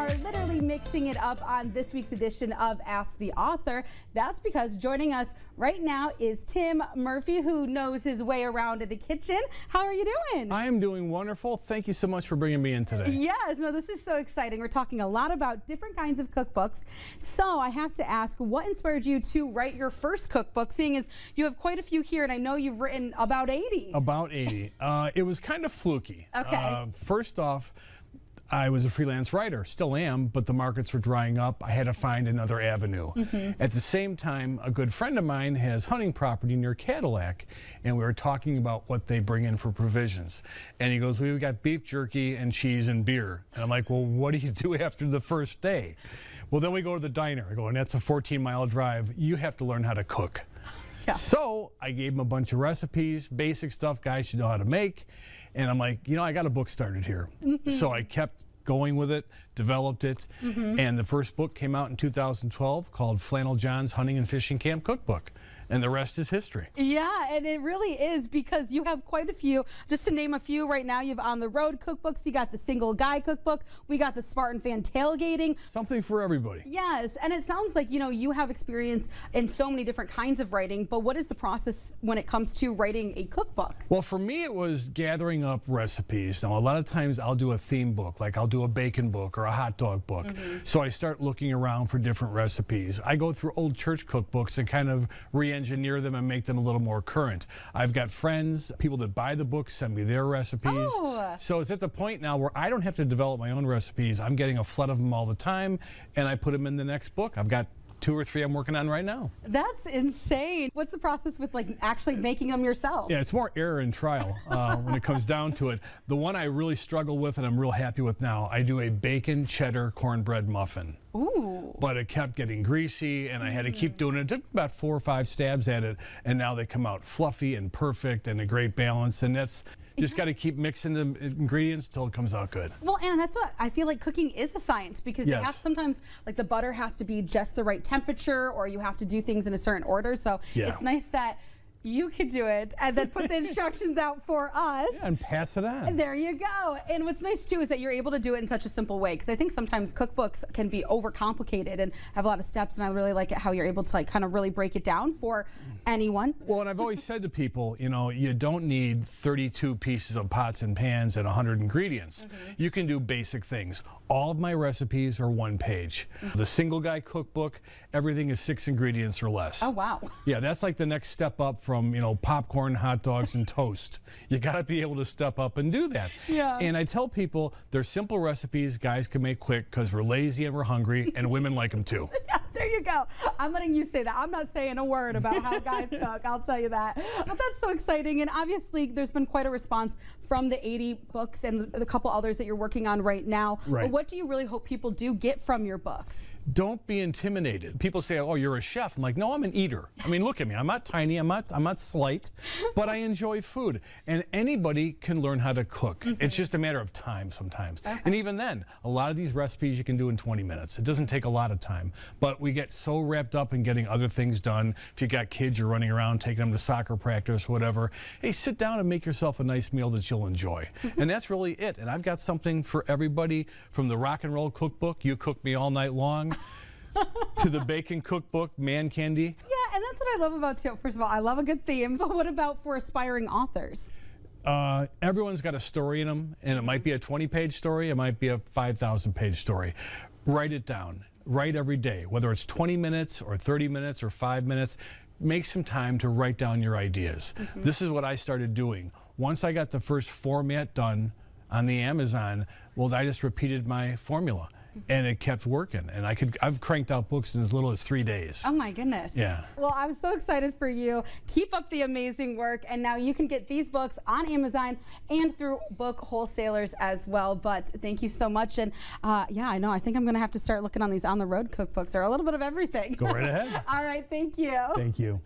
are literally mixing it up on this week's edition of Ask the Author. That's because joining us right now is Tim Murphy, who knows his way around the kitchen. How are you doing? I am doing wonderful. Thank you so much for bringing me in today. Yes, no, this is so exciting. We're talking a lot about different kinds of cookbooks. So I have to ask, what inspired you to write your first cookbook, seeing as you have quite a few here, and I know you've written about 80. About 80. It was kind of fluky. Okay. First off, I was a freelance writer, still am, but the markets were drying up. I had to find another avenue. At the same time, a good friend of mine has hunting property near Cadillac, and we were talking about what they bring in for provisions. And he goes, "We got beef jerky and cheese and beer." And I'm like, "Well, what do you do after the first day?" "Well, then we go to the diner." I go, "And that's a 14-mile drive. You have to learn how to cook." Yeah. So I gave him a bunch of recipes, basic stuff guys should know how to make. And I'm like, you know, I got a book started here. So I kept going with it, developed it, and the first book came out in 2012 called Flannel John's Hunting and Fishing Camp Cookbook. And the rest is history. Yeah, and it really is, because you have quite a few. Just to name a few right now, you have On the Road cookbooks, you got the Single Guy cookbook, we got the Spartan Fan Tailgating. Something for everybody. Yes, and it sounds like, you know, you have experience in so many different kinds of writing, but what is the process when it comes to writing a cookbook? Well, for me, it was gathering up recipes. Now, a lot of times I'll do a theme book, like I'll do a bacon book or a hot dog book. So I start looking around for different recipes. I go through old church cookbooks and kind of re-engineer them and make them a little more current. I've got friends, people that buy the books, send me their recipes. Oh. So it's at the point now where I don't have to develop my own recipes. I'm getting a flood of them all the time, and I put them in the next book. I've got 2 or 3 I'm working on right now. That's insane. What's the process with like actually making them yourself? Yeah, it's more error and trial when it comes down to it. The one I really struggle with and I'm real happy with now, I do a bacon cheddar cornbread muffin. Ooh. But it kept getting greasy and I had to keep doing it. It took about 4 or 5 stabs at it, and now they come out fluffy and perfect and a great balance, and that's just got to keep mixing the ingredients until it comes out good. Well, and that's what I feel like cooking is a science, because they have sometimes, like, the butter has to be just the right temperature, or you have to do things in a certain order. So it's nice that you could do it and then put the instructions out for us. Yeah, and pass it on. And there you go. And what's nice too is that you're able to do it in such a simple way, because I think sometimes cookbooks can be overcomplicated and have a lot of steps, and I really like it how you're able to like kind of really break it down for anyone. Well, and I've always said to people, you know, you don't need 32 pieces of pots and pans and 100 ingredients. You can do basic things. All of my recipes are 1 page. The Single Guy cookbook, everything is 6 ingredients or less. Oh, wow. Yeah, that's like the next step up from, you know, popcorn, hot dogs, and toast. You got to be able to step up and do that. Yeah. And I tell people they're simple recipes guys can make quick because we're lazy and we're hungry, and women like them too. Yeah, there you go. I'm letting you say that. I'm not saying a word about how guys cook, I'll tell you that. But that's so exciting, and obviously there's been quite a response from the 80 books and the couple others that you're working on right now. Right. But what do you really hope people do get from your books? Don't be intimidated. People say, "Oh, you're a chef." I'm like, "No, I'm an eater." I mean, look at me. I'm not tiny. I'm not slight, but I enjoy food, and anybody can learn how to cook. It's just a matter of time sometimes. And even then, a lot of these recipes you can do in 20 minutes. It doesn't take a lot of time, but we get so wrapped up in getting other things done. If you got kids, you're running around taking them to soccer practice, whatever. Hey, sit down and make yourself a nice meal that you'll enjoy. And that's really it. And I've got something for everybody, from the rock and roll cookbook, You Cook Me All Night Long, to the bacon cookbook, Man Candy. Yeah, and that's what I love about too. First of all, I love a good theme, but what about for aspiring authors? Everyone's got a story in them, and it might be a 20-page story, it might be a 5,000-page story. Write it down. Write every day, whether it's 20 minutes or 30 minutes or 5 minutes. Make some time to write down your ideas. This is what I started doing. Once I got the first format done on the Amazon, well, I just repeated my formula. And it kept working, and I've cranked out books in as little as 3 days. Oh my goodness. Yeah. Well, I'm so excited for you. Keep up the amazing work, and now you can get these books on Amazon and through book wholesalers as well. But thank you so much, and yeah, I know, I think I'm gonna have to start looking on these On the Road cookbooks, or a little bit of everything. Go right ahead. All right, thank you. Thank you.